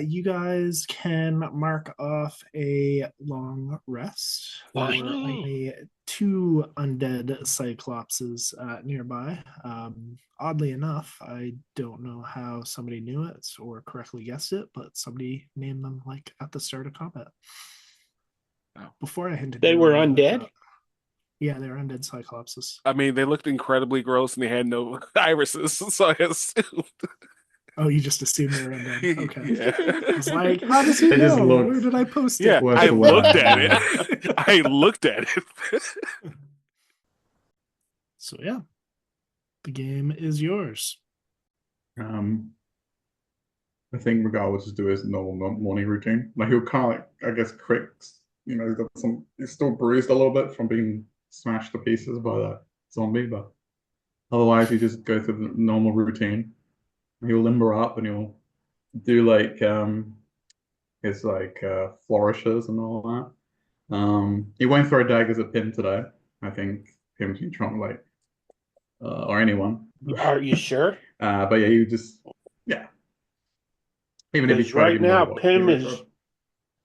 You guys can mark off a long rest. There were only 2 undead cyclopses nearby. Oddly enough, I don't know how somebody knew it or correctly guessed it, but somebody named them like at the start of combat. Before I hinted, They were undead? Yeah, they were undead cyclopses. I mean, they looked incredibly gross and they had no irises, so I assumed. Oh, you just assumed they were undead. Okay. Yeah. It's like, how does he They just know? looked Where did I post it? Yeah, Worse I for looked wear. at it. I looked at it. So yeah, the game is yours. I think Regal will just do his normal morning routine. Like he'll kind of, I guess, quick. You know, he's still bruised a little bit from being smashed to pieces by that zombie, but otherwise he just go through the normal routine. He'll limber up and he'll do like his like flourishes and all that. He won't throw daggers at Pim today. I think Pim's been trying like or anyone. Are you sure? But yeah, you just even if he Because tried to right give me now, a watch, Pim is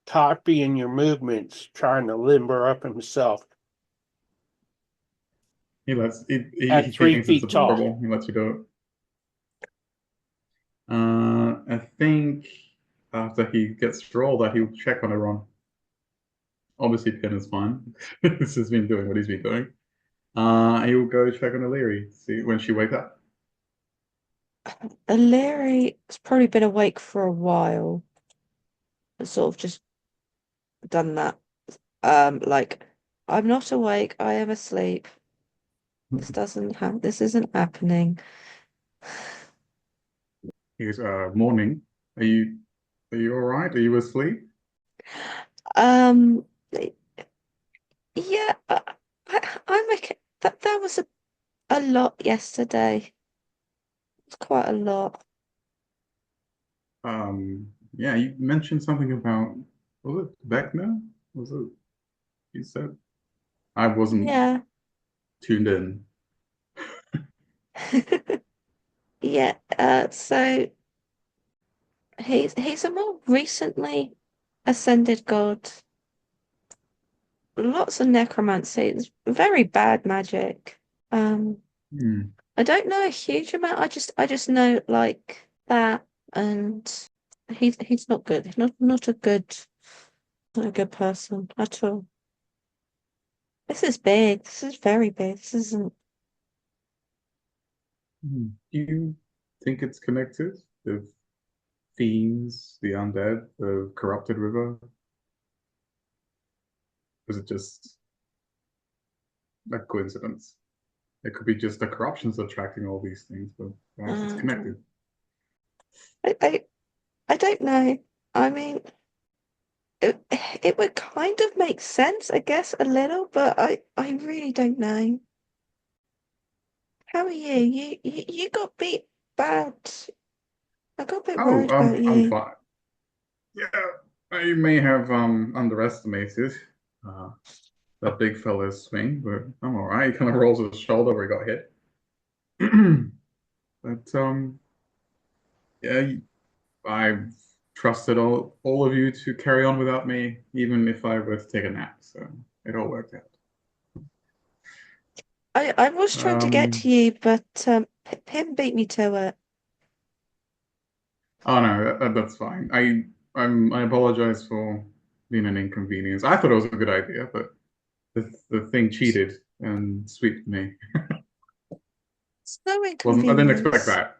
copying your movements, trying to limber up himself. he At he 3 thinks it's feet tall. adorable. He lets you do it. I think after he gets rolled that he'll check on everyone. Obviously, Pin is fine. This has been doing what he's been doing. He will go check on Illyri, see when she wakes up. Illyri has probably been awake for a while. And sort of just done that. Like, I'm not awake, I am asleep. This isn't happening. He goes, morning. Are you all right? Are you asleep? Um, yeah, I'm okay. That was a lot yesterday. It's quite a lot. Yeah, you mentioned something about, was it Vecna? Was it, you said? I wasn't Yeah. tuned in. Yeah, so he's a more recently ascended god. Lots of necromancy. It's very bad magic. I don't know a huge amount. I just know like that, and he's not good. He's not a good person at all. This is big. This is very big. This isn't. Do you think it's connected with fiends, the undead, the corrupted river? Is it just a coincidence? It could be just the corruption's attracting all these things, but perhaps it's connected. I don't know. I mean, it would kind of make sense, I guess, a little, but I really don't know. How are you? You got beat bad. I got a bit worried about I'm you. fine. Yeah, I may have underestimated that big fella's swing, but I'm all right. He kind of rolls his shoulder where he got hit. But yeah, I've trusted all of you to carry on without me, even if I were to take a nap. So it all worked out. I was trying to get to you, but Pim beat me to it. Oh no, that's fine. I apologize for being an inconvenience. I thought it was a good idea, but the thing cheated and sweeped me. It's no I inconvenience. didn't expect that.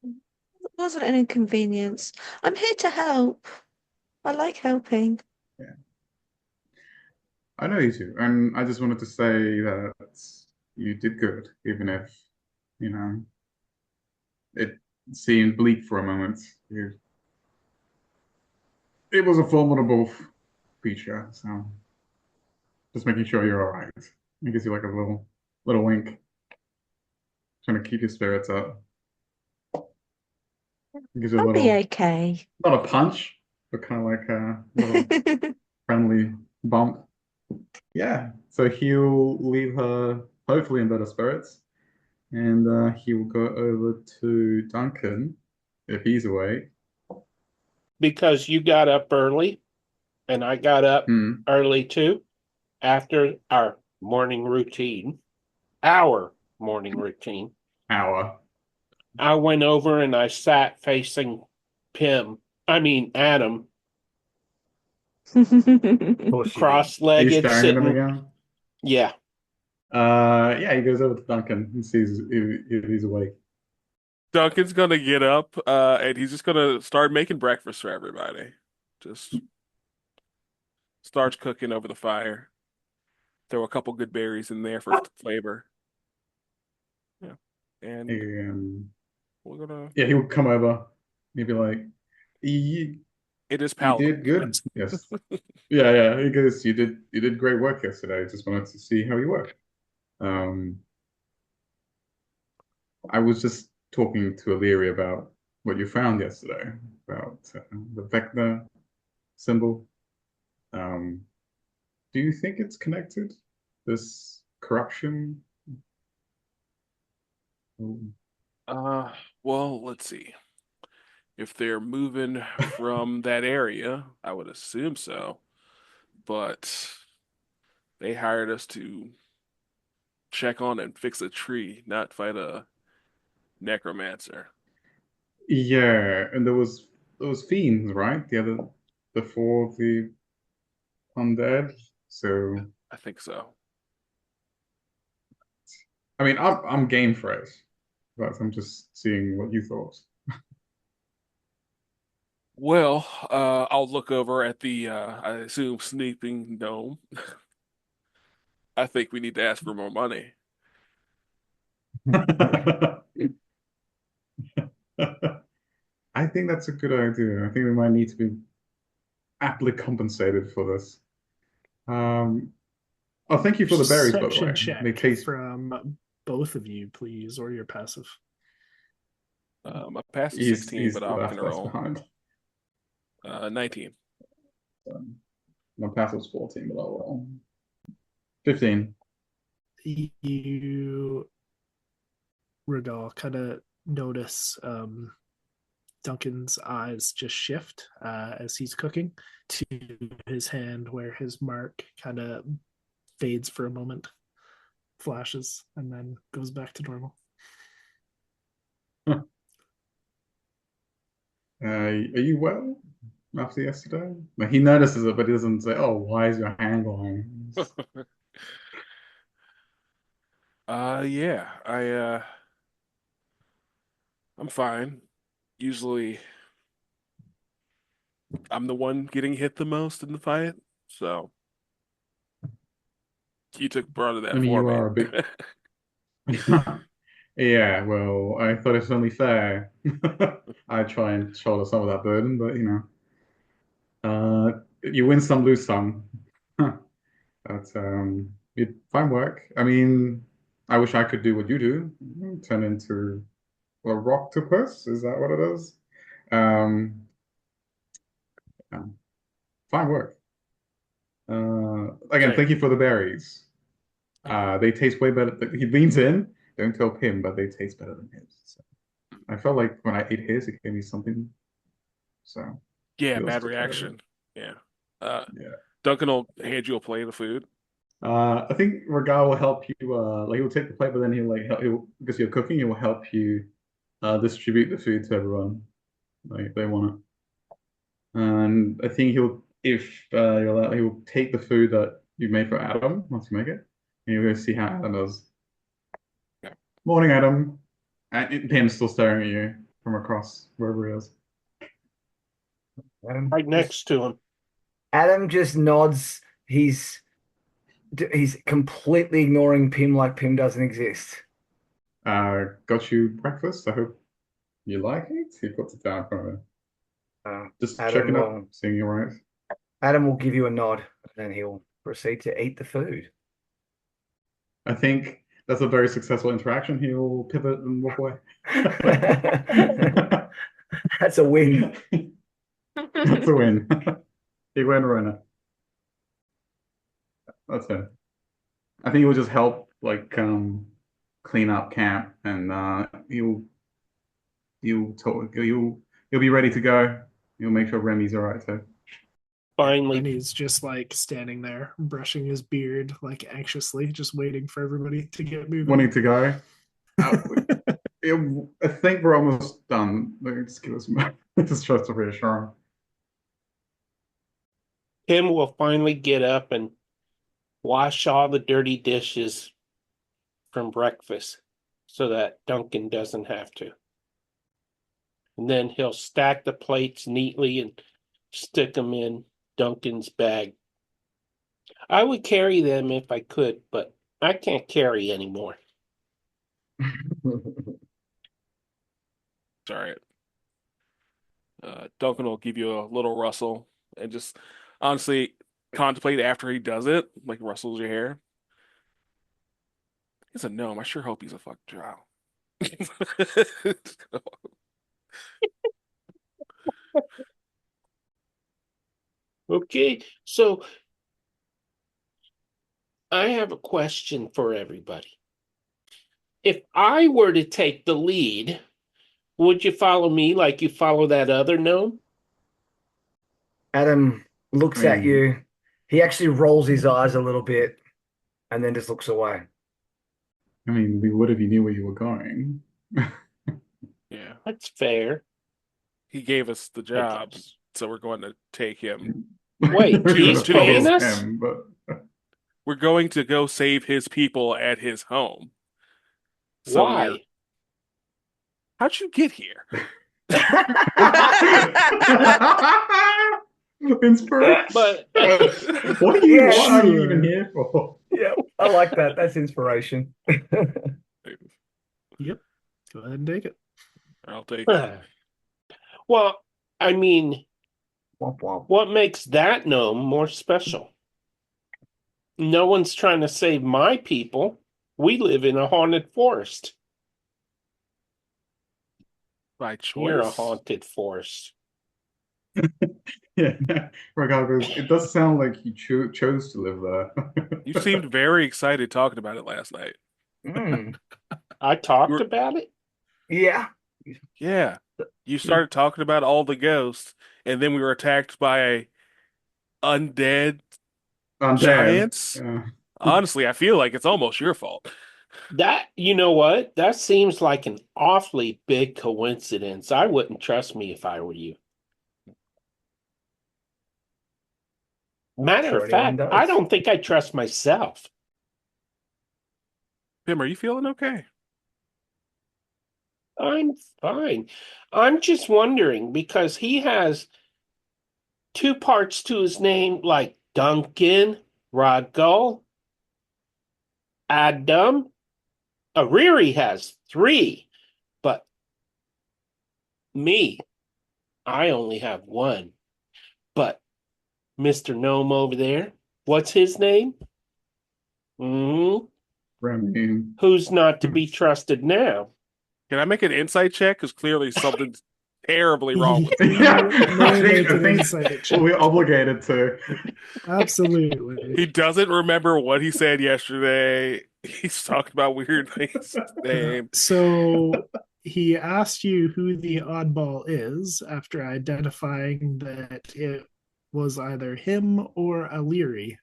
It wasn't an inconvenience. I'm here to help. I like helping. Yeah, I know you do, and I just wanted to say that you did good, even if you know it seemed bleak for a moment. It was a formidable creature, so just making sure you're all right. It gives you like a little wink, trying to keep your spirits up. It gives you a I'll be little, okay. not a punch, but kind of like a little friendly bump. Yeah, so he'll leave her hopefully in better spirits, and he will go over to Duncan if he's awake. Because you got up early and I got up Hmm. early too after our morning routine, our morning routine. Hour. I went over and I sat facing Adam, Are you cross-legged, staring at him sitting. again? Yeah. Yeah, he goes over to Duncan and sees if he's awake. Duncan's gonna get up, and he's just gonna start making breakfast for everybody. Just starts cooking over the fire. Throw a couple good berries in there for flavor. Yeah, and And we're gonna. yeah, he would come over. He'd be like, "You, It is you palatable. did good. Yes. Yeah. He goes, you did great work yesterday. Just wanted to see how you work. Um, I was just talking to Illyria about what you found yesterday about the vector symbol. Um, do you think it's connected? This corruption? Uh, well, let's see. If they're moving from that area, I would assume so. But they hired us to check on and fix a tree, not fight a necromancer. Yeah, and there was fiends, right? Before the undead. So I think so. I mean, I'm game for it, but I'm just seeing what you thought. Well, I'll look over at the, I assume, sleeping gnome. I think we need to ask for more money. I think that's a good idea. I think we might need to be aptly compensated for this. Um, oh, thank you for the berries, by the way. Perception They check taste. from both of you, please, or your passive. My pass is He's 16, he's but I'm left gonna us roll behind. 19. My passive's 14, but I'll roll 15. You, Regal, kind of notice Duncan's eyes just shift as he's cooking to his hand, where his mark kind of fades for a moment, flashes, and then goes back to normal. Are you well after yesterday? Like he notices it, but he doesn't say, "Oh, why is your hand glowing?" Yeah, I'm fine. Usually I'm the one getting hit the most in the fight, so he took part of I that mean, for you me. are a bit. Yeah, well, I thought it's only fair. I try and shoulder some of that burden, but you win some, lose some. But fine work. I mean, I wish I could do what you do, turn into a rocktopus. Is that what it is? Yeah, fine work. Again, thank you for the berries. They taste way better. He leans in. Don't tell him, but they taste better than his. So I felt like when I ate his, it gave me something. So Yeah, yours bad took care of it. reaction. Yeah. Uh, Yeah. Duncan will hand you a plate of food. I think Regal will help you. Like he'll take the plate, but then he'll like help you because you're cooking. He will help you distribute the food to everyone like they want it. And I think if you're allowed, he'll take the food that you made for Adam once you make it, and you'll go see how Adam does. Yeah. Morning, Adam. And Pam's still staring at you from across wherever he is. right next to him. Adam just nods. He's completely ignoring Pim like Pim doesn't exist. Got you breakfast. I hope you like it. He puts it down for me. Just Adam checking will- up, seeing you right. Adam will give you a nod, and then he'll proceed to eat the food. I think that's a very successful interaction. He'll pivot and walk away. That's a win. That's a win. He went runner. That's it. I think he will just help clean up camp, and he'll be ready to go. He'll make sure Remy's all right too. Finally, And he's just like standing there, brushing his beard, like anxiously, just waiting for everybody to get moving. Wanting to go. I think we're almost done. Let me just give us just try to reassure him. Tim will finally get up and wash all the dirty dishes from breakfast so that Duncan doesn't have to. And then he'll stack the plates neatly and stick them in Duncan's bag. I would carry them if I could, but I can't carry anymore. It's all right. Duncan will give you a little rustle and just honestly contemplate after he does it, like rustles your hair. He's a gnome. I sure hope he's a fucking drow. Okay, so I have a question for everybody. If I were to take the lead, would you follow me like you follow that other gnome? Adam looks at you. He actually rolls his eyes a little bit and then just looks away. I mean, we would if you knew where you were going. Yeah. That's fair. He gave us the job, so we're going to take him. Wait, he's paying us? Him, but... We're going to go save his people at his home. So Why? How'd you get here? Inspiration. But What are you even here for? Yeah, I like that. That's inspiration. Yep. Go ahead and take it. I'll take it. well, I mean, Womp womp. what makes that gnome more special? No one's trying to save my people. We live in a haunted forest. By choice. You're a haunted forest. Yeah, regardless, it does sound like you chose to live there. You seemed very excited talking about it last night. I talked about it? Yeah. Yeah. You started talking about all the ghosts, and then we were attacked by undead giants. Yeah. Honestly, I feel like it's almost your fault. That, you know what? That seems like an awfully big coincidence. I wouldn't trust me if I were you. Matter of fact, I don't think I trust myself. Pim, are you feeling okay? I'm fine. I'm just wondering because he has two parts to his name, like Duncan, Rodgal, Adam. Ariri has three, but me, I only have one. But Mr. Gnome over there, what's his name? Remy. Who's not to be trusted now? Can I make an insight check? Because clearly something's terribly wrong with Yeah, Make I an think insight check. we're obligated to. Absolutely. He doesn't remember what he said yesterday. He's talking about weird things. Name. So he asked you who the oddball is after identifying that it was either him or Aliri.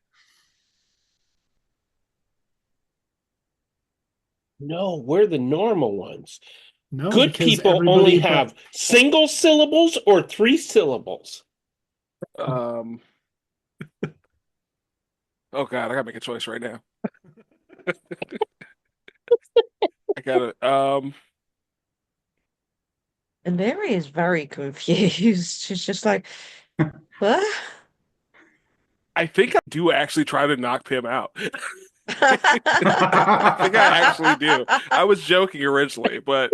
No, we're the normal ones. No, Good because people everybody only but- have single syllables or three syllables. Oh God, I gotta make a choice right now. I gotta And Mary is very confused. She's just like, What? I think I do actually try to knock Pim out. I think I actually do. I was joking originally, but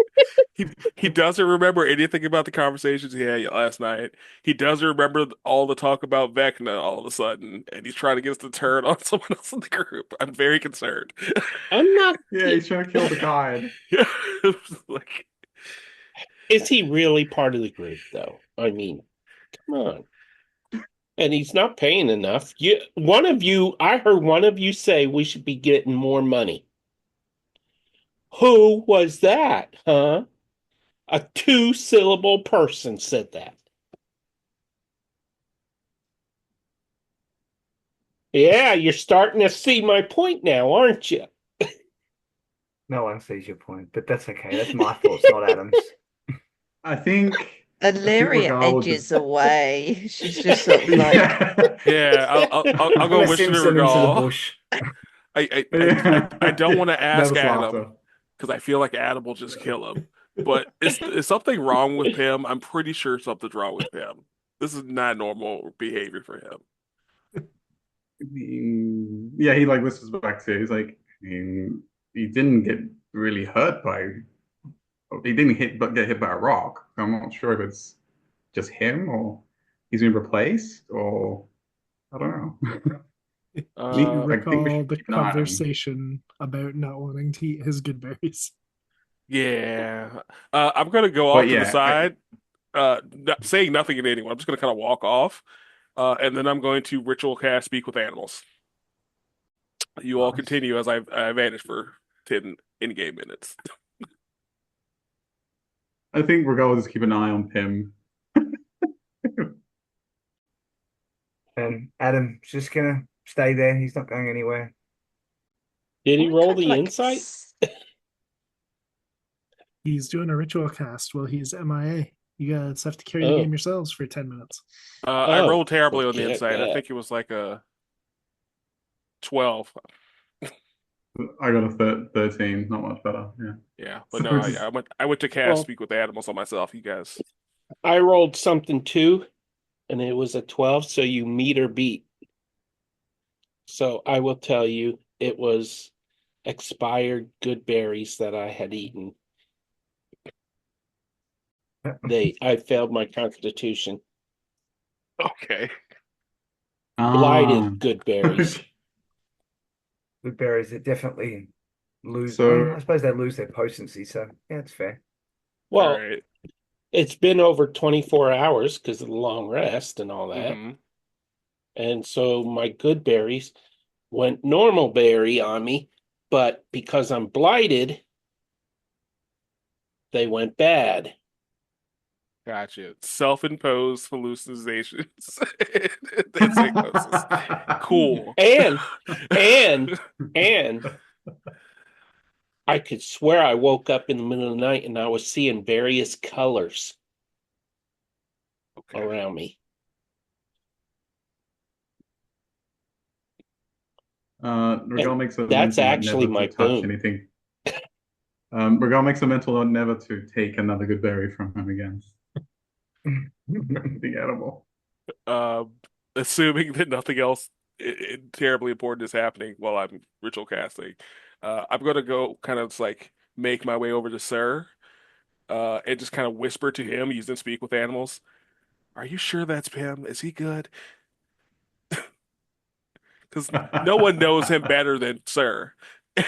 he doesn't remember anything about the conversations he had last night. He doesn't remember all the talk about Vecna all of a sudden, and he's trying to get us to turn on someone else in the group. I'm very concerned. I'm not. Yeah, he's trying to kill the guide. Like, Is he really part of the group, though? I mean, come on. And he's not paying enough. I heard one of you say we should be getting more money. Who was that, huh? A two-syllable person said that. Yeah, you're starting to see my point now, aren't you? No one sees your point, but that's okay. That's my thoughts, not Adam's. I think Illyria Ragal would edges just- away. She's just sort of like, yeah, I'll go Let wish it Simpson into the Regal. bush. I don't want to ask Nervous Adam laughter. because I feel like Adam will just kill him. But is something wrong with him? I'm pretty sure something's wrong with him. This is not normal behavior for him. Yeah, he like whispers back to you. He's like, he didn't get really hurt by. He didn't get hit by a rock. I'm not sure if it's just him or he's been replaced or I don't know. Do you Uh, I think we recall should the keep an eye on him. conversation about not wanting to eat his good berries? yeah, I'm gonna go But off to the yeah, side, saying nothing to anyone. I'm just gonna kind of walk off, and then I'm going to ritual cast speak with animals. You all Nice. continue as I vanish for 10 in-game minutes. I think Ragal will just keep an eye on Pim. And Adam's just gonna stay there. He's not going anywhere. Did he I roll kind of the like insight? He's doing a ritual cast while he's MIA. You guys have to carry the Oh. game yourselves for 10 minutes. I Oh, rolled terribly on the forget inside. I that. think it was like a 12. I got a 13, not much better. Yeah. Yeah, but So no, it's- I went to cast Well- speak with the animals on myself. You guys, I rolled something too, and it was a 12, so you meet or beat. So I will tell you, it was expired good berries that I had eaten. I failed my constitution. okay. Blighted good berries. The berries that definitely lose. So- Well, I suppose they lose their potency, so yeah, it's fair. Well, All right. it's been over 24 hours because of the long rest and all that. Mhm. And so my good berries went normal berry on me, but because I'm blighted, they went bad. Gotcha. Self-imposed hallucinations. and psychosis. Cool. And I could swear I woke up in the middle of the night and I was seeing various colors Okay. around me. Ragal makes a That's mental note actually never my to touch boon. anything. Ragal makes a mental note never to take another good berry from him again. The animal. Assuming that nothing else terribly important is happening while I'm ritual casting, I'm gonna go kind of like make my way over to Sir, and just kind of whisper to him using speak with animals. Are you sure that's Pim? Is he good? Because no one knows him better than Sir. And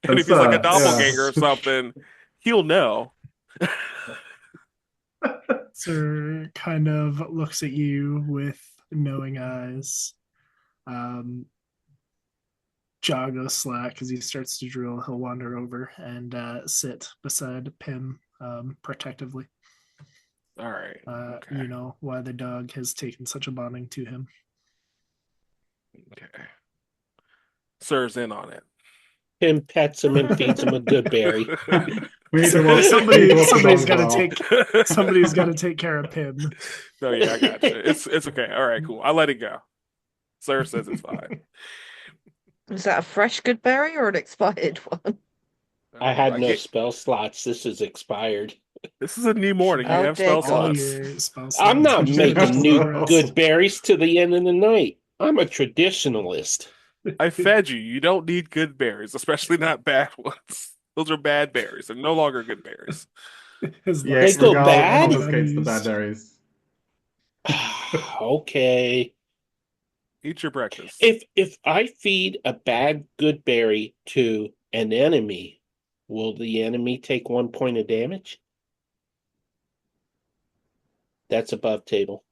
if he's like a Sir, doppelganger yeah. or something, he'll know. Sir kind of looks at you with knowing eyes. Jaw goes slack as he starts to drool. He'll wander over and sit beside Pim protectively. All right. Okay. You know why the dog has taken such a bonding to him. Okay. Sir's in on it. Pim pets him and feeds him a good berry. We need to walk, we need to walk Somebody's the dog got to as well. take. Somebody's got to take care of Pim. No, yeah, I got you. It's okay. All right, cool. I let it go. Sir says it's fine. is that a fresh good berry or an expired one? I had no get- spell slots. This is expired. This is a new morning. You Oh, have dear spell All God. slots. your spell I'm slots not are making for new rest. good berries to the end of the night. I'm a traditionalist. I fed you. You don't need good berries, especially not bad ones. Those are bad berries. They're no longer good berries. His Yeah, They last go one Regal bad? remained confiscates the bad unused. berries. Okay. Eat your breakfast. If I feed a bad good berry to an enemy, will the enemy take 1 point of damage? That's above table.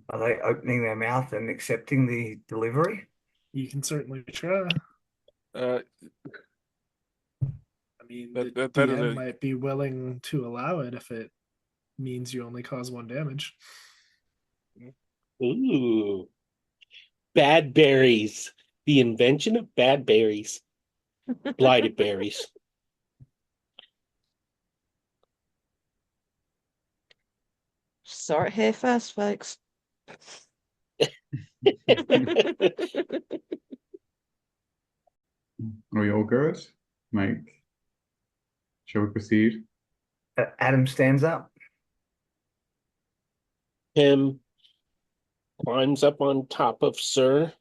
Are they opening their mouth and accepting the delivery? You can certainly try. Uh, I mean, that the that is DM a might be willing to allow it if it means you only cause 1 damage. Ooh. Bad berries. The invention of bad berries. Blighted berries. Saw it here first, folks. Are we all good? Like, shall we proceed? Adam stands up. Him climbs up on top of Sir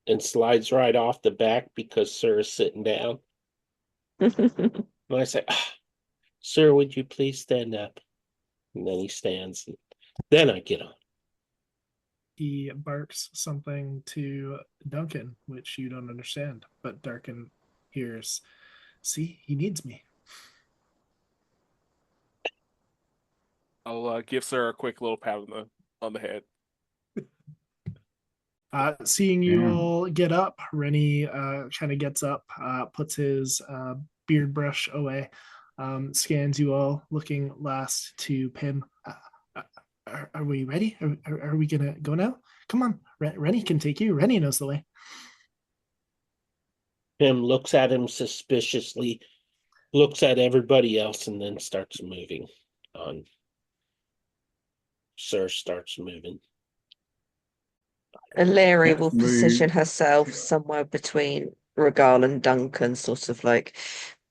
and slides right off the back because Sir is sitting down. And I say, Sir, would you please stand up? And then he stands. And then I get on. He barks something to Duncan, which you don't understand, but Duncan hears, see, he needs me. I'll give Sarah a quick little pat on the head. Seeing you Yeah. all get up, Rennie kind of gets up, puts his beard brush away, scans you all, looking last to Pim. Are we ready? Are we gonna go now? Come on, Rennie can take you. Rennie knows the way. Pim looks at him suspiciously, looks at everybody else, and then starts moving on. Sir starts moving. Larry Yeah, will we position herself somewhere between Regal and Duncan, sort of like,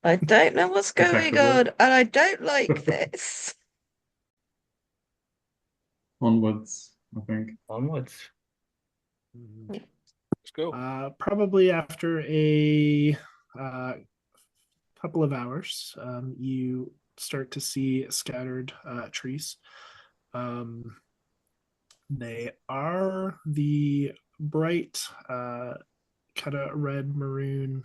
I don't know what's going effectively on, and I don't like this. onwards, I think. Onwards. Let's go. Probably after a couple of hours, you start to see scattered trees. They are the bright, kind of red, maroon,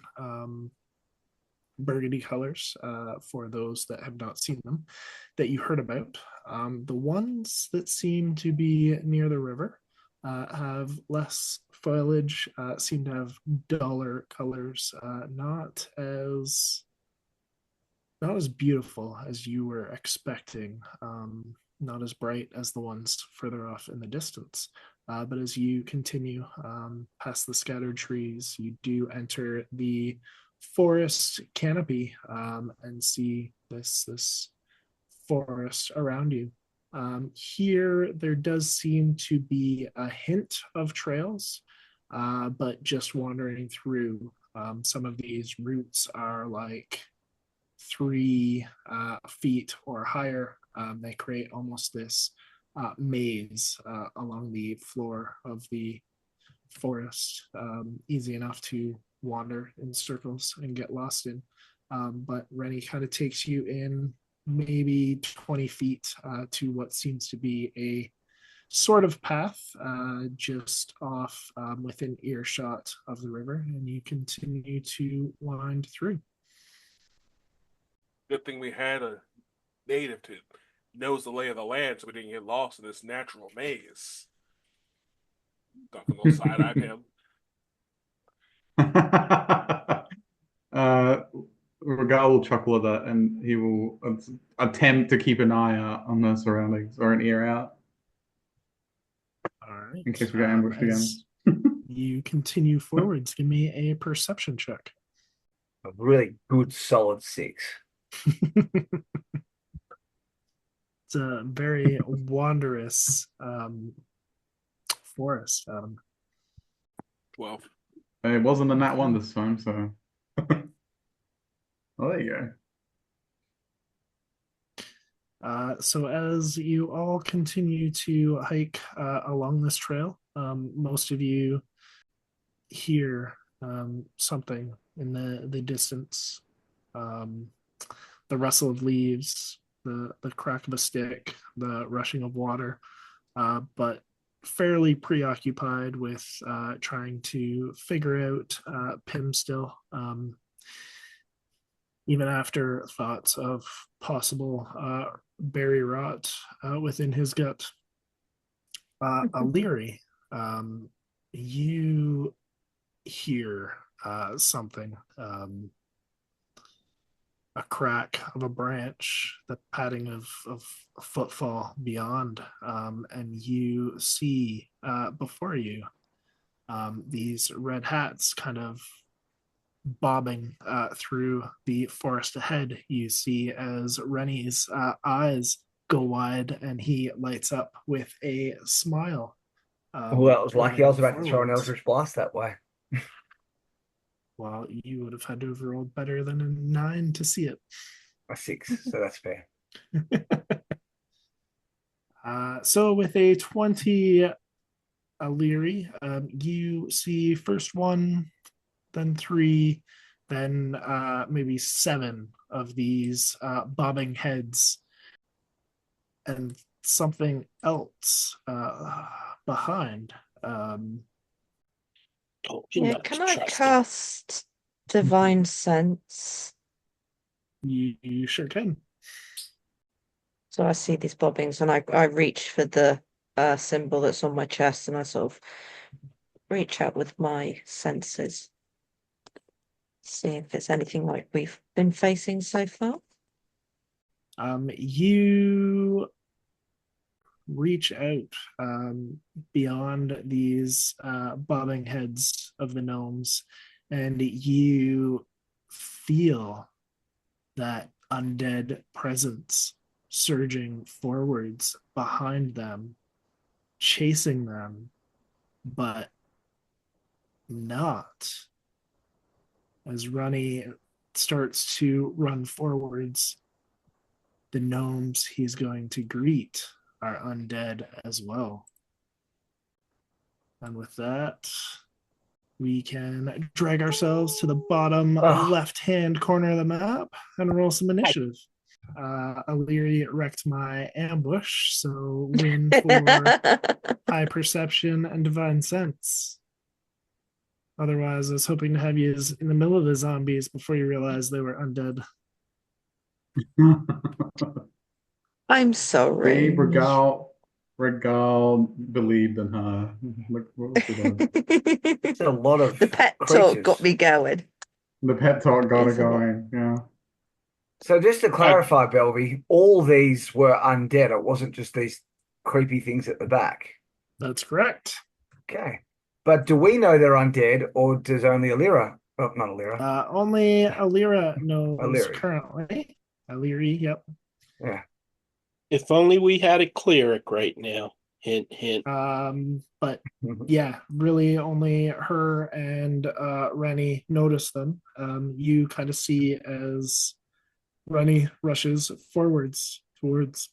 burgundy colors for those that have not seen them that you heard about. The ones that seem to be near the river have less foliage, seem to have duller colors, not as beautiful as you were expecting, not as bright as the ones further off in the distance. But as you continue past the scattered trees, you do enter the forest canopy and see this forest around you. Here, there does seem to be a hint of trails, but just wandering through, some of these routes are like 3 feet or higher. They create almost this maze along the floor of the forest, easy enough to wander in circles and get lost in. But Rennie kind of takes you in maybe 20 feet to what seems to be a sort of path just off within earshot of the river, and you continue to wind through. Good thing we had a native to knows the lay of the land, so we didn't get lost in this natural maze. Duncan will side eye him. Regal will chuckle at that, and he will attempt to keep an eye out on the surroundings or an ear out All right. in case we get ambushed again. You continue forwards. Give me a perception check. A really good solid 6. It's a very wondrous forest. 12. It wasn't a nat one this time, so. Well, there you go. So as you all continue to hike along this trail, most of you hear something in the distance. The rustle of leaves, the crack of a stick, the rushing of water, but fairly preoccupied with trying to figure out Pym still, even after thoughts of possible berry rot within his gut. Aliri, you hear something. A crack of a branch, the padding of a footfall beyond, and you see before you these red hats kind of bobbing through the forest ahead. You see as Rennie's eyes go wide and he lights up with a smile. Well, I was lucky. I was about to throw an forwards. Eldritch Blast that way. Well, you would have had to have rolled better than a 9 to see it. A 6, so that's fair. So with a 20 Aliri, you see first 1, then 3, then maybe 7 of these bobbing heads, and something else behind. Yeah, can I cast Divine Sense? You sure can. So I see these bobbings and I reach for the symbol that's on my chest and I sort of reach out with my senses. See if it's anything like we've been facing so far. You reach out beyond these bobbing heads of the gnomes, and you feel that undead presence surging forwards behind them, chasing them, but not. As Runny starts to run forwards, the gnomes he's going to greet are undead as well. And with that, we can drag ourselves to the bottom left-hand corner of the map and roll some initiative. Aliri wrecked my ambush, so win for high perception and divine sense. Otherwise, I was hoping to have you in the middle of the zombies before you realized they were undead. I'm sorry. Regal believed in her. Look what she did. It's a lot of the pet creatures. talk got me going. The pet talk got her going. Yeah. So just to clarify, Belvy, all these were undead. It wasn't just these creepy things at the back. That's correct. Okay. But do we know they're undead, or does only Alira? Oh, not Alira. Only Alira knows Aliri. currently. Aliri, yep. Yeah. If only we had a cleric right now. Hint, hint. But yeah, really only her and Rennie notice them. You kind of see as Rennie rushes forwards towards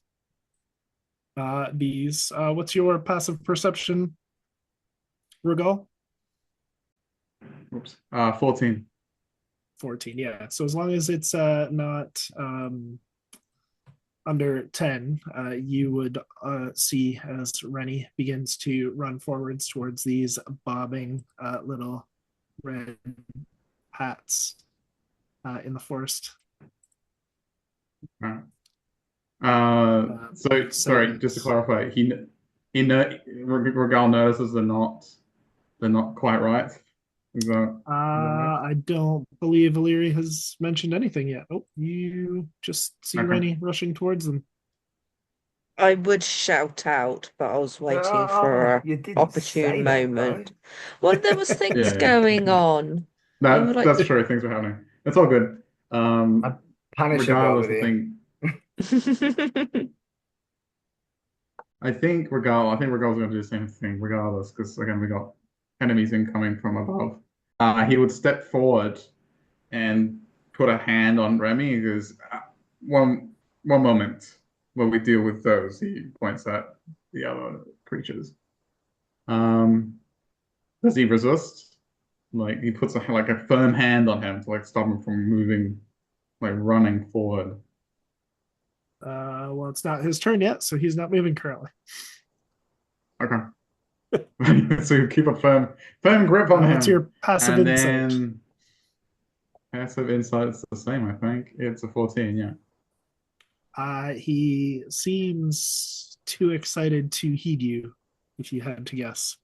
these. What's your passive perception, Regal? Oops. 14. 14, yeah. So as long as it's not under 10, you would see as Rennie begins to run forwards towards these bobbing little red hats in the forest. So sorry, just to clarify, Regal notices they're not quite right. I don't believe Illyri has mentioned anything yet. Oh, you just see Rennie rushing towards them. I would shout out, but I was waiting for an opportune moment. Well, there was things going on. That's true. Things were happening. It's all good. Regardless of thing. I think Regal's going to do the same thing regardless, because again we got enemies incoming from above. He would step forward and put a hand on Remy. He goes, one moment. when we deal with those, he points at the other creatures. Does he resist? Like he puts a firm hand on him to like stop him from moving, like running forward. Well, it's not his turn yet, so he's not moving currently. Okay. So you keep a firm grip on him. What's your passive and insight? Then passive insight is the same, I think. It's a 14, yeah. He seems too excited to heed you, if you had to guess.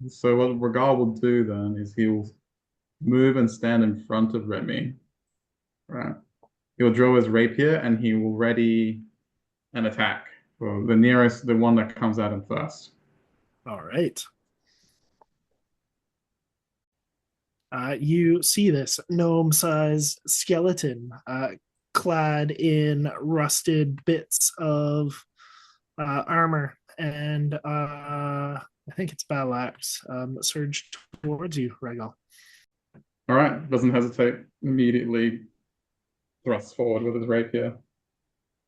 So what Regal will do then is he'll move and stand in front of Remy. Right. He'll draw his rapier and he will ready an attack for the one that comes at him first. All right. You see this gnome-sized skeleton clad in rusted bits of armor and I think it's battle axe surge towards you, Regal. All right, doesn't hesitate. Immediately thrusts forward with his rapier.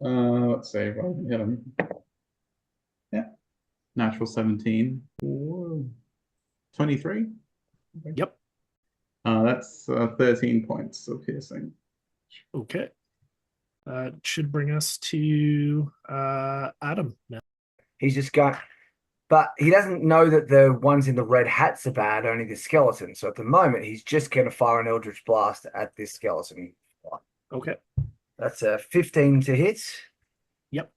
Let's see if I can hit him. Yeah, natural 17. Whoa. 23. Yep. That's 13 points of piercing. Okay. Should bring us to Adam now. He's just going, but he doesn't know that the ones in the red hats are bad, only the skeleton. So at the moment, he's just going to fire an Eldritch Blast at this skeleton. Okay. That's a 15 to hit. Yep.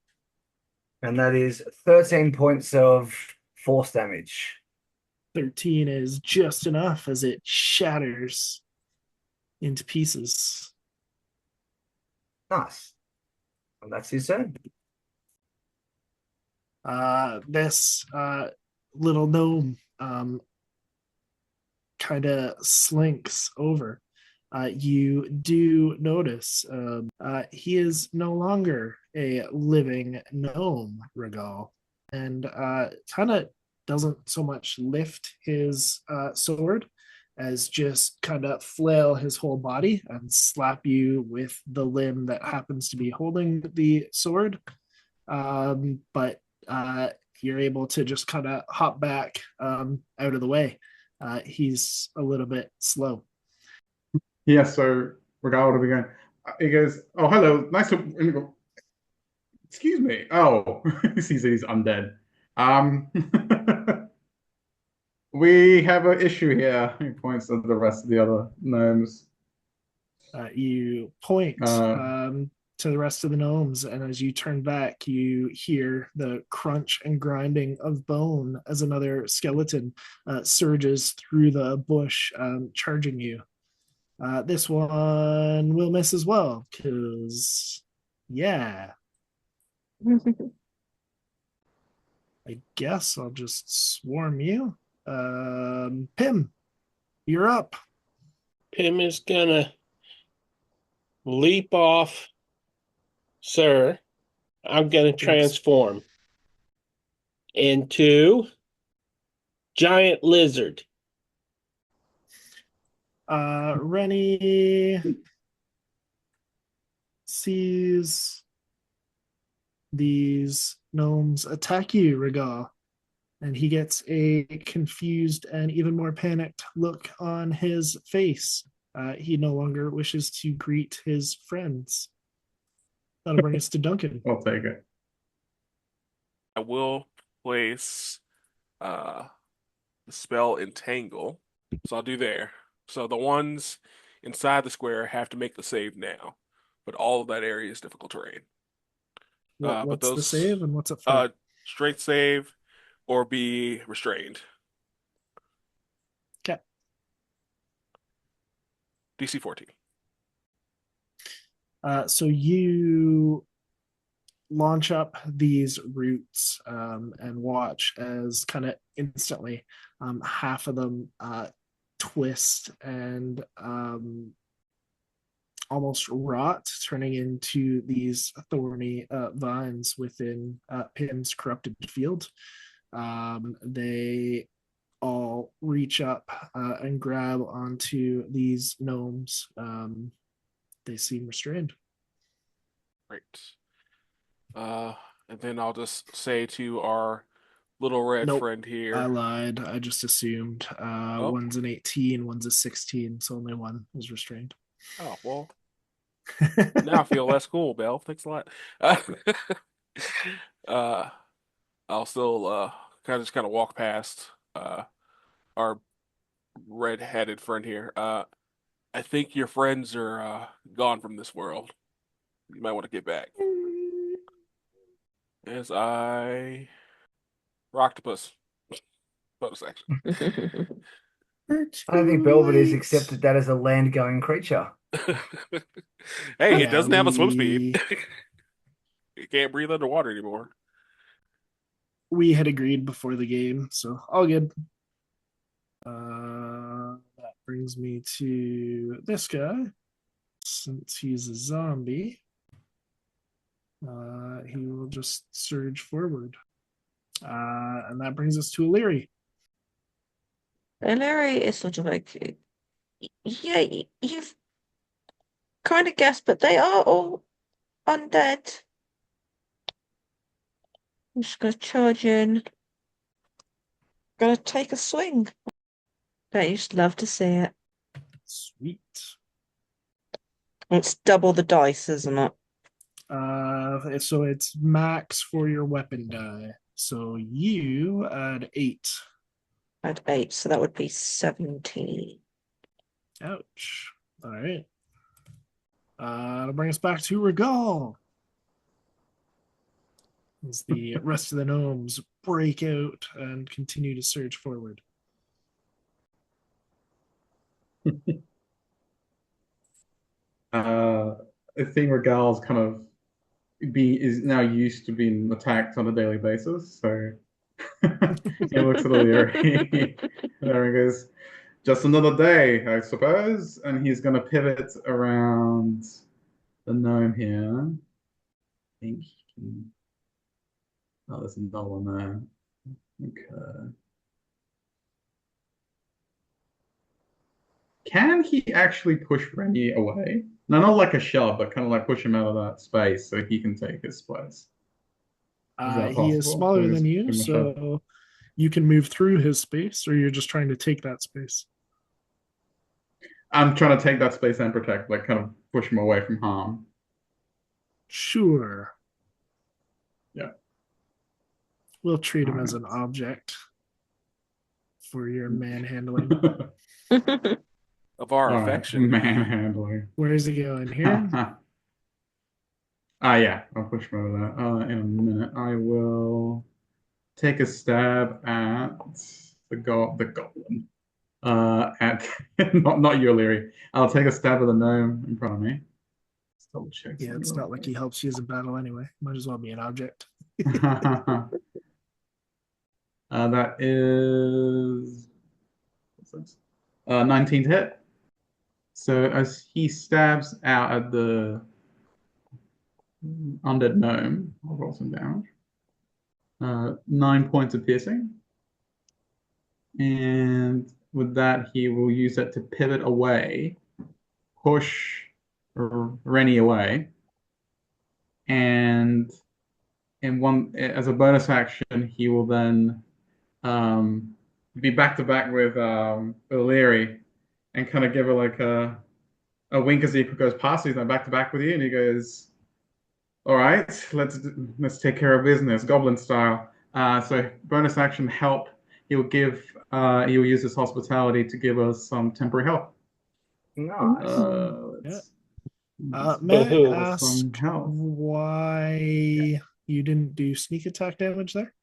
And that is 13 points of force damage. 13 is just enough as it shatters into pieces. Nice. And that's his turn. This little gnome kind of slinks over. You do notice he is no longer a living gnome, Regal, and kind of doesn't so much lift his sword as just kind of flail his whole body and slap you with the limb that happens to be holding the sword. But you're able to just kind of hop back out of the way. He's a little bit slow. Yeah, so Regal will be going. He goes, "Oh, hello, nice to." And you go, "Excuse me." Oh, he sees that he's undead. We have an issue here. He points at the rest of the other gnomes. You point to the rest of the gnomes, and as you turn back, you hear the crunch and grinding of bone as another skeleton surges through the bush, charging you. This one will miss as well, because, yeah. I guess I'll just swarm you. Pim, you're up. Pim is gonna leap off. Sir, I'm gonna transform into giant lizard. Rennie sees these gnomes attack you, Regal, and he gets a confused and even more panicked look on his face. He no longer wishes to greet his friends. That'll bring us to Duncan. I'll take it. I will place the spell Entangle. So I'll do there. So the ones inside the square have to make the save now, but all of that area is difficult terrain. What's the save and what's up for? Straight save or be restrained. Okay. DC 14. So you launch up these roots and watch as kind of instantly half of them twist and almost rot, turning into these thorny vines within Pim's corrupted field. They all reach up and grab onto these gnomes. They seem restrained. Right. And then I'll just say to our little red Nope. friend I here. lied. I just assumed. Oh. One's an 18, one's a 16, so only one is restrained. Oh, well, now I feel less cool, Belle. Thanks a lot. Uh, I'll still kind of walk past our red-headed friend here. I think your friends are gone from this world. You might want to get back. As I Octopus bonus action. I don't think Belvadere's accepted that as a land-going creature. Hey, it Yeah, doesn't have a swim speed. It can't breathe underwater anymore. we had agreed before the game, so all good. That brings me to this guy. Since he's a zombie, he will just surge forward. And that brings us to Illyri. Larry is sort of like, yeah, you've kind of guessed, but they are all undead. I'm just gonna charge in. Gonna take a swing. Don't you just love to see it? Sweet. It's double the dice, isn't it? So it's max for your weapon die. So you add 8. At 8, so that would be 17. Ouch. All right. That'll bring us back to Regal. As the rest of the gnomes break out and continue to surge forward. I think Regal's kind of is now used to being attacked on a daily basis, so he looks at O'Leary. There he goes. Just another day, I suppose. And he's going to pivot around the gnome here. I think he can. Oh, there's another one there. Okay. Can he actually push Rennie away? No, not like a shove, but kind of like push him out of that space so he can take his place. Is that He is possible? smaller So than you, pretty much up. so you can move through his space, or you're just trying to take that space. I'm trying to take that space and protect, like kind of push him away from harm. Sure. Yeah. We'll treat him as an Alright. object for your manhandling. Of our All right, affection. manhandling. Where is he going? Here? Yeah, I'll push him over there. In a minute, I will take a stab at the goblin. At not you, Leary. I'll take a stab at the gnome in front of me. Let's double check. Yeah, it's not like he helps you as a battle anyway. Might as well be an object. That is what's this? 19 to hit. So as he stabs out at the undead gnome, I'll roll some damage. 9 points of piercing. And with that, he will use that to pivot away, push Rennie away, and as a bonus action, he will then be back to back with O'Leary and kind of give her like a wink as he goes past. He's back to back with you, and he goes, "All right, let's take care of business, goblin style." So bonus action help. He'll use his hospitality to give us some temporary help. Nice. May I ask why you didn't do sneak attack damage there?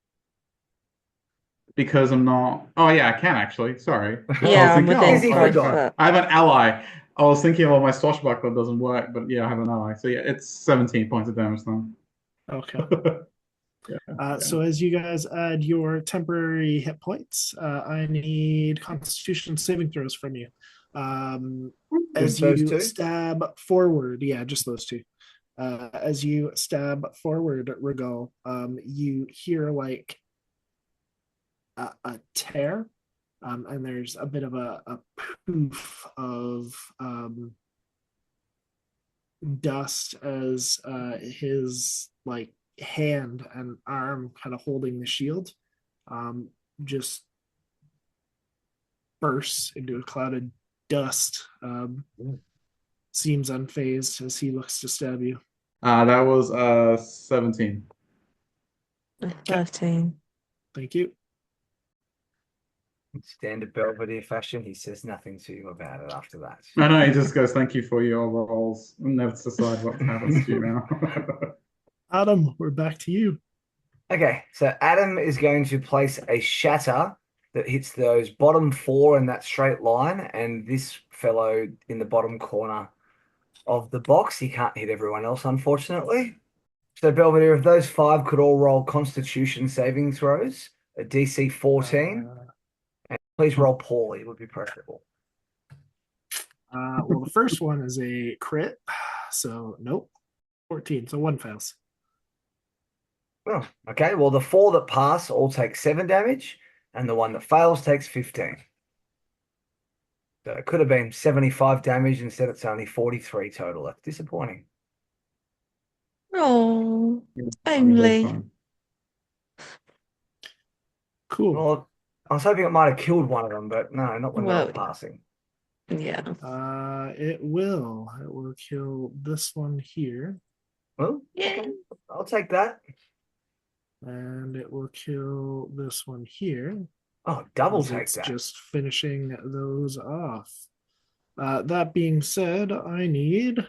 Because I'm not. Oh yeah, I can actually. Sorry. Yeah, I'm I within 5 foot. foot. I have an ally. I was thinking, well, my swashbuckler doesn't work, but yeah, I have an ally. So yeah, it's 17 points of damage then. Okay. So as you guys add your temporary hit points, I need Constitution saving throws from you. As you stab forward, yeah, just those two. As you stab forward, Regal, you hear like a tear, and there's a bit of a poof of dust as his like hand and arm kind of holding the shield just bursts into a cloud of dust. Seems unfazed as he looks to stab you. That was 17. 13. Thank you. In standard Belvedere fashion, he says nothing to you about it after that. I know, he just goes, thank you for your rolls. And never decide what happens to you now. Adam, we're back to you. Okay, so Adam is going to place a shatter that hits those bottom 4 in that straight line, and this fellow in the bottom corner of the box. He can't hit everyone else, unfortunately. So Belvedere, if those 5 could all roll Constitution saving throws, a DC 14, and please roll poorly, would be preferable. Well, the first one is a crit, so nope. 14, so 1 fails. Oh, okay, well, the 4 that pass all take 7 damage, and the one that fails takes 15. So it could have been 75 damage, instead it's only 43 total. That's disappointing. Oh, only. Cool. Well, I was hoping it might have killed one of them, but no, not when they were passing. Yeah. It will. It will kill this one here. Well, Yeah. I'll take that. And it will kill this one here. Oh, double as take it's that. just finishing those off. That being said, I need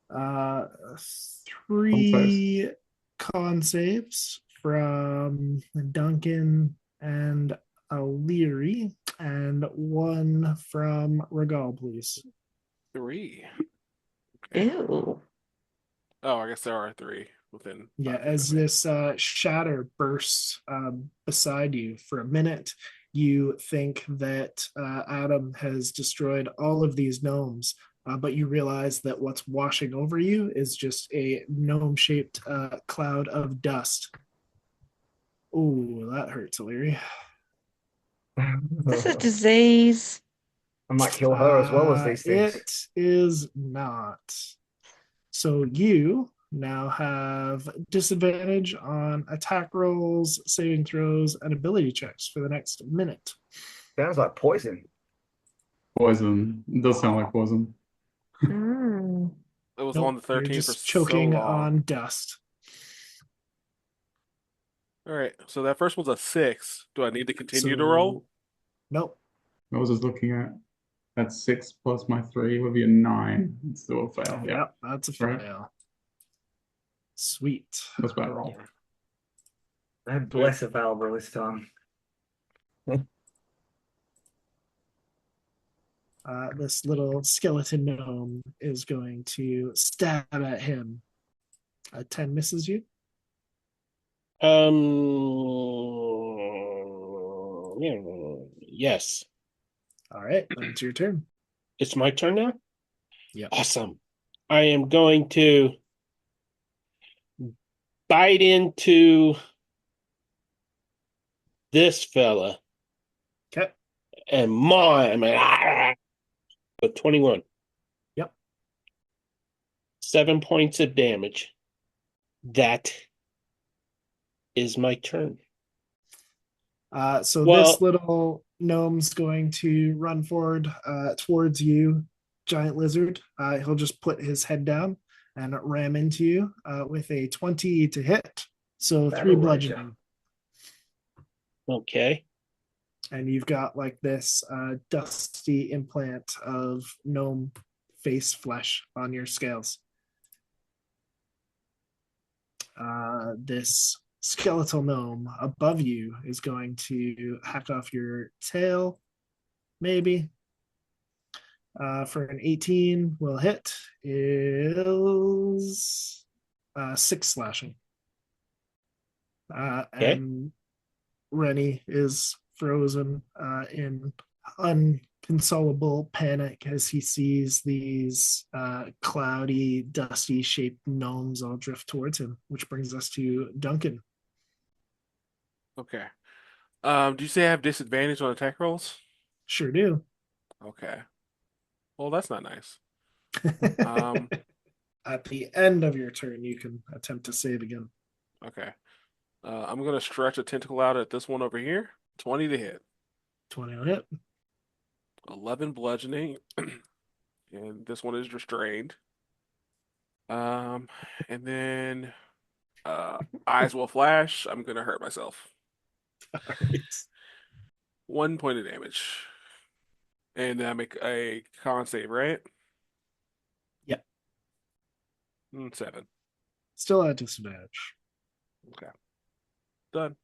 3 con saves from Duncan and O'Leary, and 1 from Regal, please. 3. Ew. Oh, I guess there are 3 within. Yeah, 5 feet as of me. this shatter bursts beside you for a minute, you think that Adam has destroyed all of these gnomes, but you realize that what's washing over you is just a gnome-shaped cloud of dust. Ooh, that hurts, O'Leary. This is a disease. I might kill her as well as these things. It is not. So you now have disadvantage on attack rolls, saving throws, and ability checks for the next minute. Sounds like poison. Poison. It does sound like poison. Mm. It was Nope, on the you're 13 for just choking so long. on dust. All right, so that first one's a 6. Do I need to continue to roll? Nope. I was just looking at that's 6 plus my 3 would be a 9. It's still a fail. Yeah, Yep, that's a fail. Right. Sweet. That's bad roll. I had bless available this time. This little skeleton gnome is going to stab at him. 10 misses you. Yes. All right, then it's your turn. It's my turn now? Yeah. Awesome. I am going to bite into this fella. Okay. And mine. 21. Yep. 7 points of damage. That is my turn. So Well- this little gnome's going to run forward towards you, giant lizard. He'll just put his head down and ram into you with a 20 to hit. So 3 bludgeoning. Okay. And you've got like this dusty implant of gnome face flesh on your scales. This skeletal gnome above you is going to hack off your tail, maybe. For an 18 will hit is 6 slashing. Okay. And Rennie is frozen in inconsolable panic as he sees these cloudy, dusty shaped gnomes all drift towards him, which brings us to Duncan. Okay. Do you say I have disadvantage on attack rolls? Sure do. Okay. Well, that's not nice. At the end of your turn, you can attempt to save again. Okay. I'm gonna stretch a tentacle out at this one over here. 20 to hit. 20 on hit. 11 bludgeoning. And this one is restrained. And then eyes will flash. I'm gonna hurt myself. All right. 1 point of damage. And I make a con save, right? Yep. 7. Still at disadvantage. Okay. Done.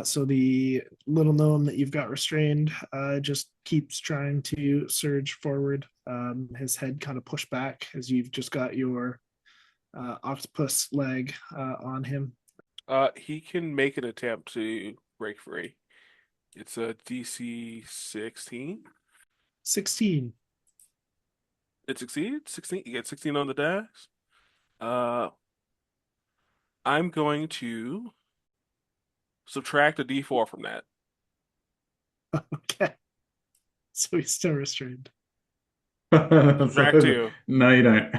So the little gnome that you've got restrained just keeps trying to surge forward. His head kind of pushed back as you've just got your octopus leg on him. He can make an attempt to break free. It's a DC 16. 16. It succeeds. 16. You get 16 on the dash. I'm going to subtract a D4 from that. Okay. So he's still restrained. Subtract 2. No, you don't.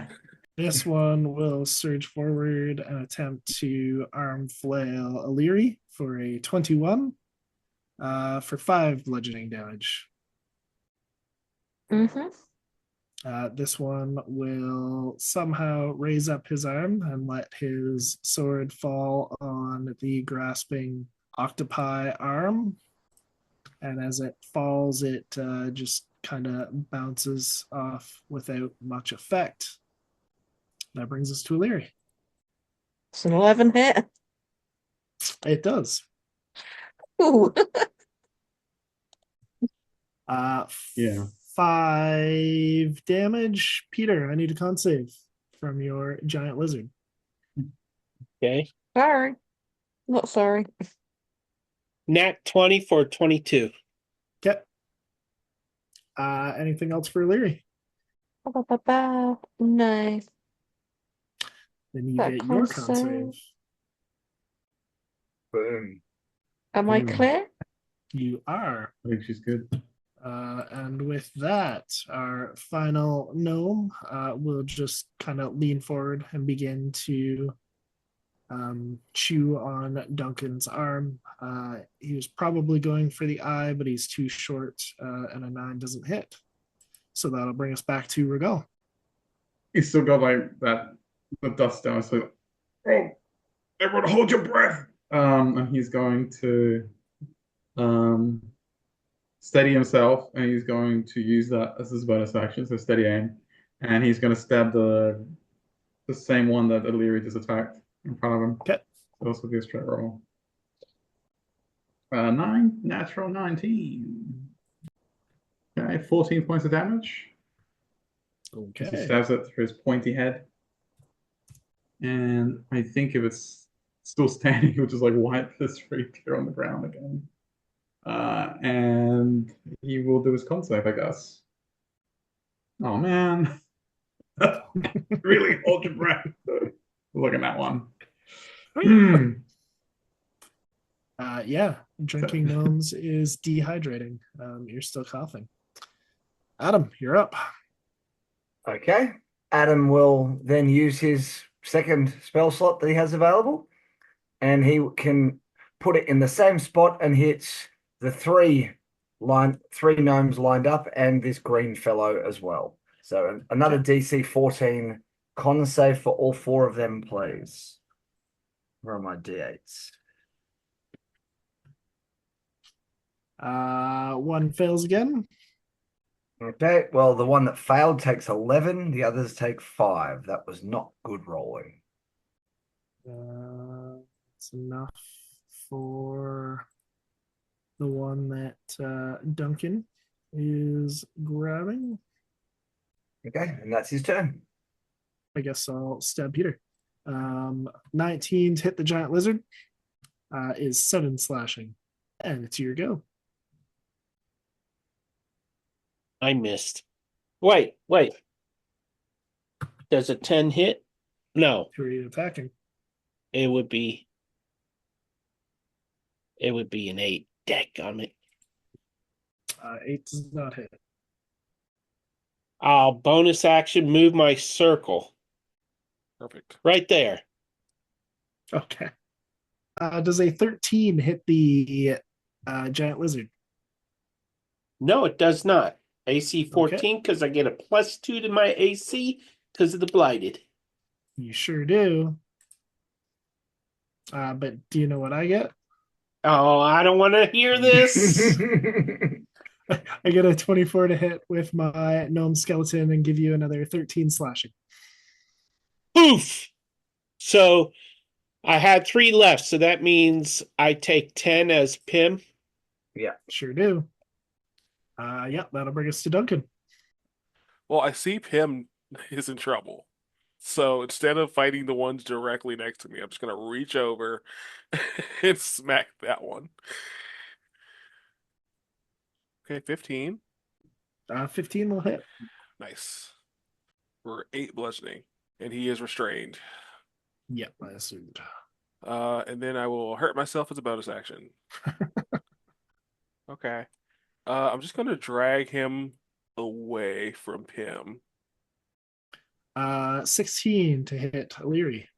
This one will surge forward and attempt to arm flail Illyri for a 21 for 5 bludgeoning damage. This one will somehow raise up his arm and let his sword fall on the grasping octopi arm. And as it falls, it just kind of bounces off without much effect. That brings us to Illyri. It's an 11 hit. It does. Ooh. Yeah. 5 damage. Peter, I need a con save from your giant lizard. Okay. Sorry. Not sorry. Nat 20 for 22. Okay. Anything else for Illyri? No. Then you That get your con con save. save. Boom. Am I Ooh. clear? You are. I think she's good. And with that, our final gnome will just kind of lean forward and begin to chew on Duncan's arm. He was probably going for the eye, but he's too short, and a 9 doesn't hit. So that'll bring us back to Regal. He's still got like that the dust down. So, oh, everyone, hold your breath. And he's going to steady himself, and he's going to use that as his bonus action. So steady aim, and he's going to stab the same one that Illyri just attacked in front of him. Okay. So this will be a straight roll. 9, natural 19. Okay, 14 points of damage. He Okay. stabs it through his pointy head. And I think if it's still standing, he'll just like wipe this rapier on the ground again. And he will do his con save, I guess. Oh man. Really hold your breath. Look at that one. Yeah, drinking gnomes is dehydrating. You're still coughing. Adam, you're up. Okay. Adam will then use his second spell slot that he has available, and he can put it in the same spot and hits the three gnomes lined up and this green fellow as well. So another DC 14 con save for all 4 of them, please. Where are my D8s? One fails again. Okay, well, the one that failed takes 11, the others take 5. That was not good rolling. It's enough for the one that Duncan is grabbing. Okay, and that's his turn. I guess I'll stab Peter. 19 to hit the giant lizard is 7 slashing. And it's your go. I missed. Wait. Does a 10 hit? No, 3 attacking. it would be an 8. Dadgummit. 8 does not hit. I'll bonus action move my circle. Perfect. Right there. Okay. Does a 13 hit the giant lizard? No, it does not. AC 14 because I get a +2 to my AC because of the blighted. You sure do. But do you know what I get? Oh, I don't want to hear this. I get a 24 to hit with my gnome skeleton and give you another 13 slashing. Poof. So I had 3 left, so that means I take 10 as Pim. Yeah. Sure do. That'll bring us to Duncan. Well, I see Pim is in trouble. So instead of fighting the ones directly next to me, I'm just going to reach over and smack that one. Okay, 15. 15 will hit. Nice. For 8 bludgeoning. And he is restrained. Yep, I assumed. And then I will hurt myself as a bonus action. Okay. I'm just going to drag him away from Pim. 16 to hit Illyri.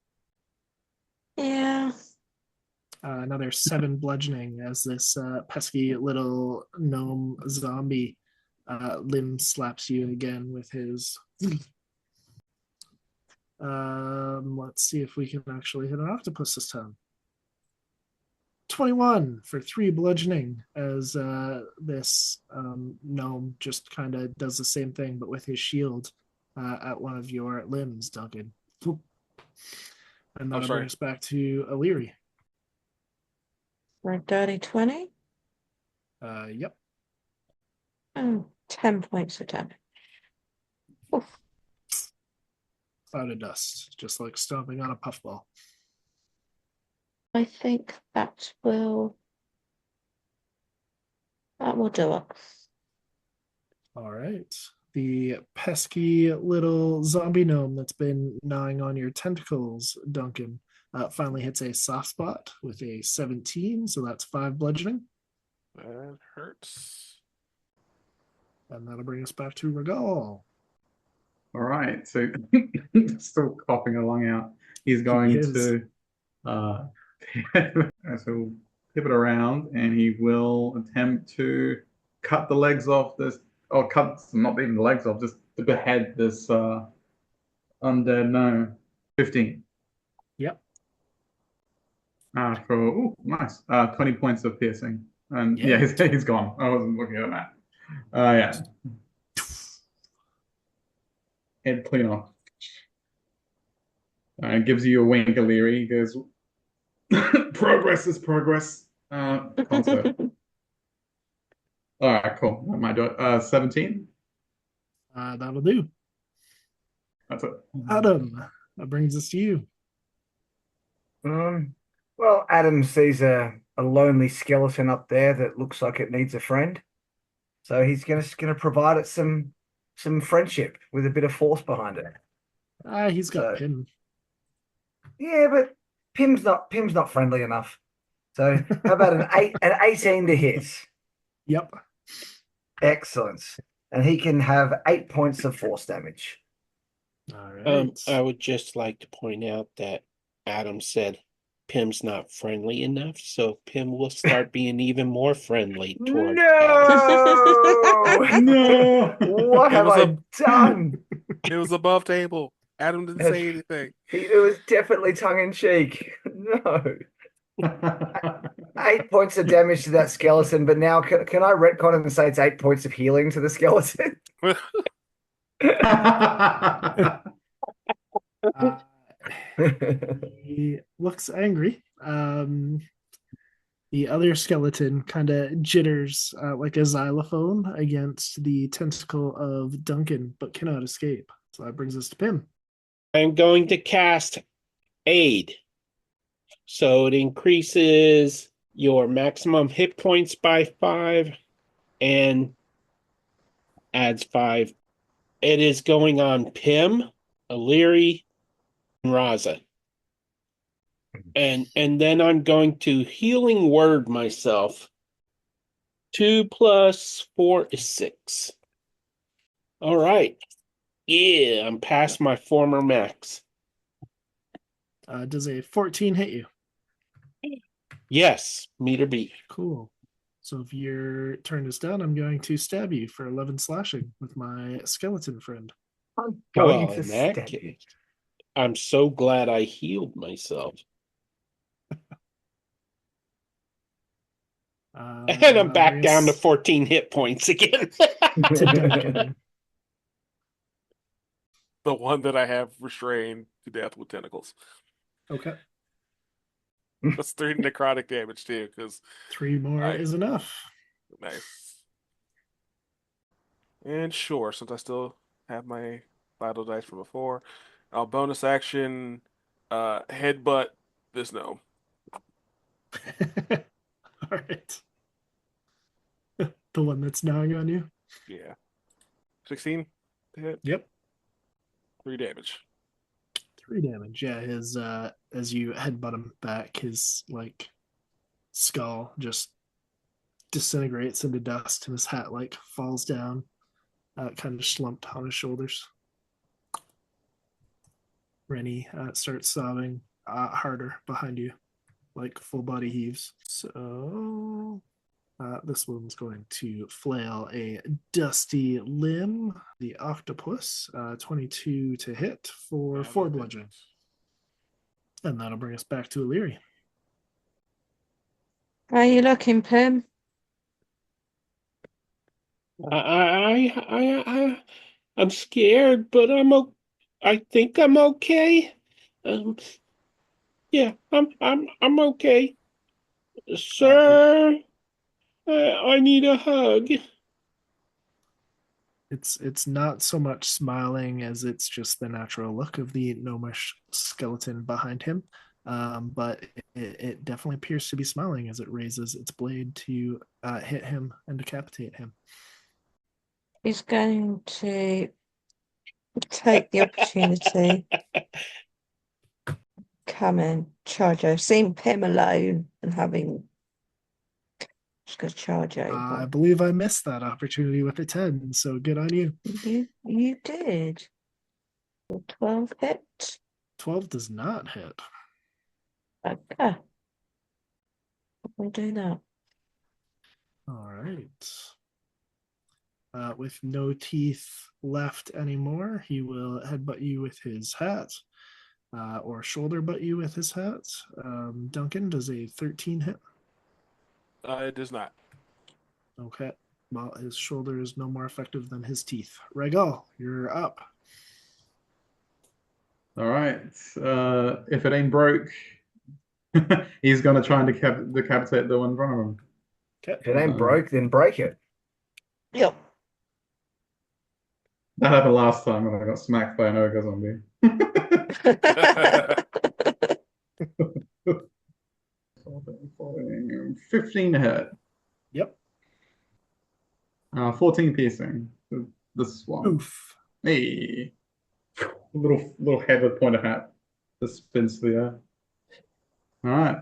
Yeah. Another 7 bludgeoning as this pesky little gnome zombie limb slaps you again with his. Let's see if we can actually hit an octopus this time. 21 for 3 bludgeoning as this gnome just kind of does the same thing but with his shield at one of your limbs, Duncan. And that'll bring us back to Illyri. For a dirty 20? Yep. 10 points of damage. Oof. Cloud of dust, just like stomping on a puffball. I think that will do it. All right. The pesky little zombie gnome that's been gnawing on your tentacles, Duncan, finally hits a soft spot with a 17, so that's 5 bludgeoning. That hurts. And that'll bring us back to Regal. All right, so still coughing along out. He's going to so pivot around, and he will attempt to cut the legs off this, or cut not even the legs off, just to behead this undead gnome. 15. Yep. Nice. 20 points of piercing, and yeah, he's gone. I wasn't looking at that. Yeah. Head clean off. Gives you a wink, Illyri. He goes, progress is progress. Concert. All right, cool. That might do it. 17. That'll do. That's it. Adam, that brings us to you. Well, Adam sees a lonely skeleton up there that looks like it needs a friend. So he's gonna provide it some friendship with a bit of force behind it. He's got Pim. Yeah, but Pim's not friendly enough. So how about an 18 to hit? Yep. Excellent. And he can have 8 points of force damage. All right. I would just like to point out that Adam said Pim's not friendly enough, so Pim will start being even more friendly toward Adam. No! What have I done? It was above table. Adam didn't say anything. It was definitely tongue-in-cheek. No. 8 points of damage to that skeleton, but now can I retcon and say it's 8 points of healing to the skeleton? He looks angry. The other skeleton kind of jitters like a xylophone against the tentacle of Duncan, but cannot escape. So that brings us to Pim. I'm going to cast Aid. So it increases your maximum hit points by 5 and adds 5. It is going on Pim, Illyri, and Razza. And then I'm going to healing word myself. 2 + 4 is 6. All right. Yeah, I'm past my former max. Does a 14 hit you? Yes, meter beat. Cool. So if your turn is done, I'm going to stab you for 11 slashing with my skeleton friend. I'm going Well, to in that stab you. case, I'm so glad I healed myself. And I'm back down to 14 hit points again. to Duncan. The one that I have restrained to death with tentacles. Okay. That's 3 necrotic damage too, because 3 more is enough. nice. And sure, since I still have my vital dice from before, I'll bonus action headbutt this gnome. All right. The one that's gnawing on you? Yeah. 16 to hit. Yep. 3 damage. 3 damage. Yeah, his as you headbutt him back, his like skull just disintegrates into dust and his hat like falls down, kind of slumped on his shoulders. Rennie starts sobbing harder behind you, like full body heaves. So this one's going to flail a dusty limb. The octopus, 22 to hit for 4 bludgeoning. And that'll bring us back to Illyri. How are you looking, Pim? I'm scared, but I think I'm okay. Yeah, I'm okay. Sir, I need a hug. It's not so much smiling as it's just the natural look of the gnomish skeleton behind him. But it definitely appears to be smiling as it raises its blade to hit him and decapitate him. He's going to take the opportunity, come and charge over. Seeing Pim alone and having just going to charge over. I believe I missed that opportunity with a 10, so good on you. You did. 12 hit. 12 does not hit. Okay. We'll do that. All right. With no teeth left anymore, he will headbutt you with his hat, or shoulder butt you with his hat. Duncan, does a 13 hit? It does not. Okay. Well, his shoulder is no more effective than his teeth. Regal, you're up. All right. If it ain't broke, he's gonna try and decapitate the one in front of him. Okay. If it ain't broke, then break it. Yep. That happened last time when I got smacked by an ogre zombie. 15 hit. Yep. 14 piercing. This one. Oof. Hey. Little head with pointed hat that spins to the air. All right.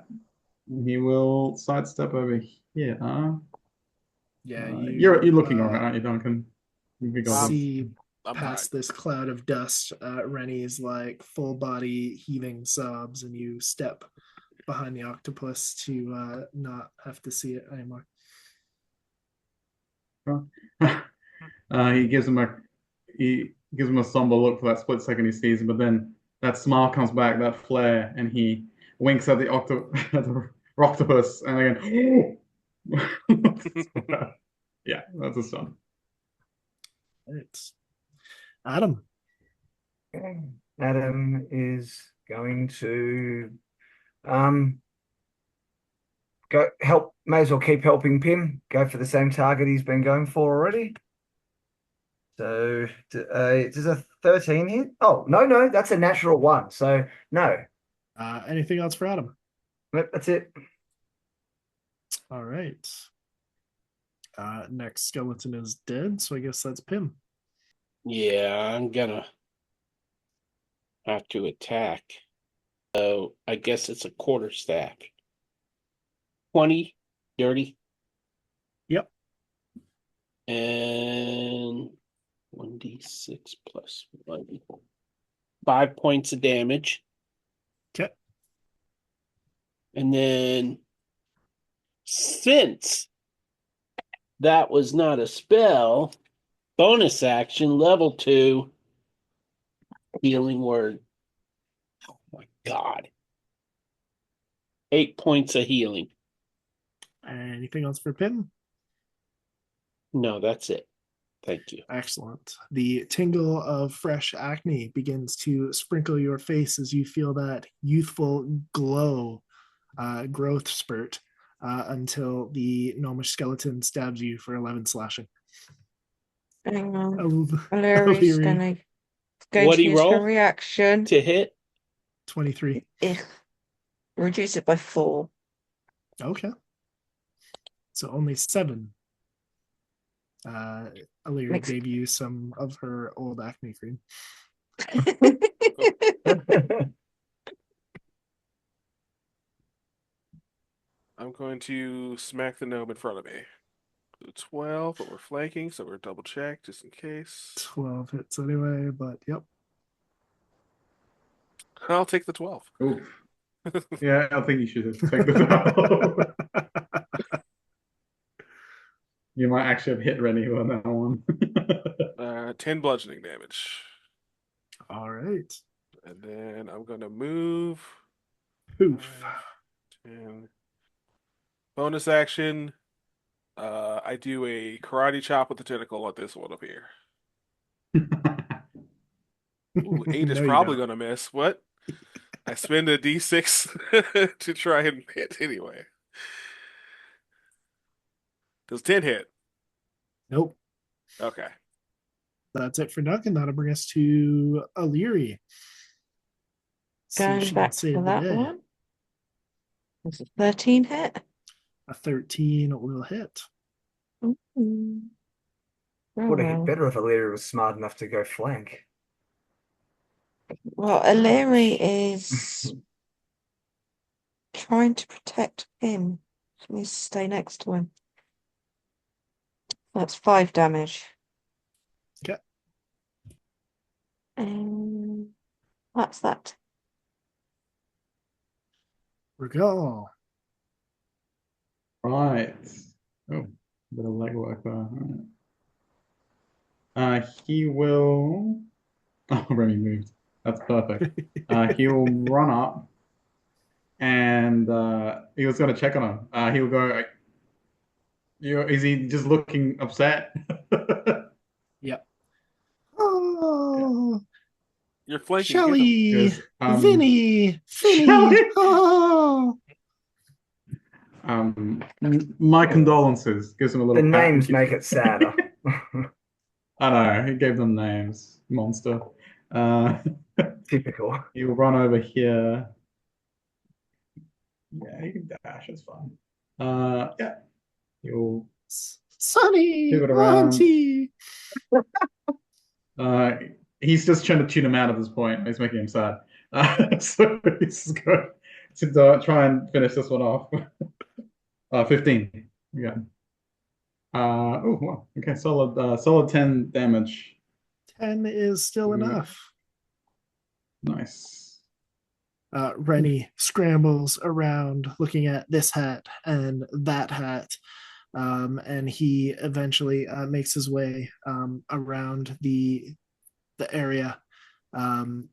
He will sidestep over here. Yeah, You're looking all right, aren't you, Duncan? You see I'm past this cloud of dust. Rennie's like full body heaving sobs, and you step behind the octopus to not have to see it anymore. He gives him a somber look for that split second he sees him, but then that smile comes back, that flare, and he winks at the octopus, and again, yeah, that's a stun. It's Adam. Adam is going to go help. May as well keep helping Pim. Go for the same target he's been going for already. So does a 13 hit? Oh, no, that's a natural 1. So no. Anything else for Adam? Nope, that's it. All right. Next skeleton is dead, so I guess that's Pim. Yeah, I'm gonna have to attack. So I guess it's a quarterstaff. 20, dirty. Yep. And 1d6 plus 1. 5 points of damage. Okay. And then, since that was not a spell, bonus action, level 2, healing word. Oh my God. 8 points of healing. Anything else for Pim? No, that's it. Thank you. Excellent. The tingle of fresh acne begins to sprinkle your face as you feel that youthful glow growth spurt until the gnomish skeleton stabs you for 11 slashing. Hang on. Illyri, Illyri's going What'd to he use her roll? reaction. To hit? 23. Reduce it by 4. Okay. So only 7. Illyri gave you some of her old acne cream. I'm going to smack the gnome in front of me. 12, but we're flanking, so we're double check just in case. 12 hits anyway, but yep. I'll take the 12. Oof. Yeah, I think you should take the 12. You might actually have hit Rennie on that one. 10 bludgeoning damage. All right. And then I'm going to move. Poof. 10. Bonus action. I do a karate chop with the tentacle on this one up here. Ooh, 8 is No, you probably don't. going to miss. What? I spend a d6 to try and hit anyway. Does 10 hit? Nope. Okay. That's it for Duncan. That'll bring us to Illyri. See if Going she can back save to the that day. one. It's a 13 hit. A 13 will hit. Mm-hmm. Would have hit better if Illyria was smart enough to go flank. Well, Illyri is trying to protect him. She needs to stay next to him. That's 5 damage. Okay. And that's that. Regal. Right. Oh, a bit of legwork there. All right. He will. Oh, Remy moved. That's perfect. He'll run up and he was going to check on him. He'll go. Is he just looking upset? Yep. Oh, You're flanking. Shelly, Goes, Vinny, Shelley! Oh, My condolences. Gives him a The little pat. names make it sadder. I know. He gave them names. Monster. Typical. He'll run over here. Yeah, he can dash. It's fine. Yeah. He'll Sunny, pivot around. Auntie. He's just trying to tune him out at this point. He's making him sad. So he's going to try and finish this one off. 15. Yeah. Oh, wow. Okay, solid 10 damage. 10 is still enough. Nice. Rennie scrambles around looking at this hat and that hat. And he eventually makes his way around the area, kind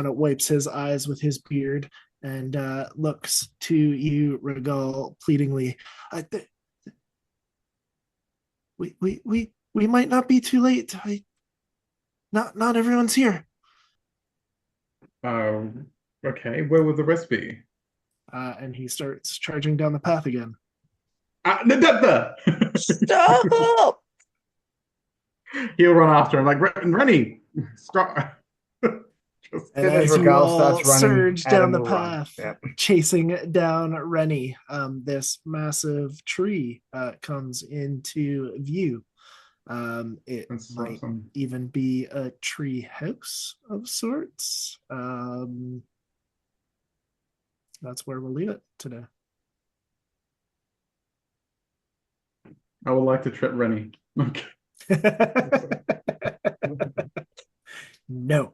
of wipes his eyes with his beard and looks to you, Regal, pleadingly. We might not be too late. Not everyone's here. Okay, where would the rest be? And he starts charging down the path again. Stop! He'll run after him like Rennie. Stop. And As as you Regal all starts running, surge down Adam the will run. path, Yep. chasing down Rennie, this massive tree comes into view. It That's might awesome. even be a tree house of sorts. That's where we'll leave it today. I would like to trip Rennie. Okay. No.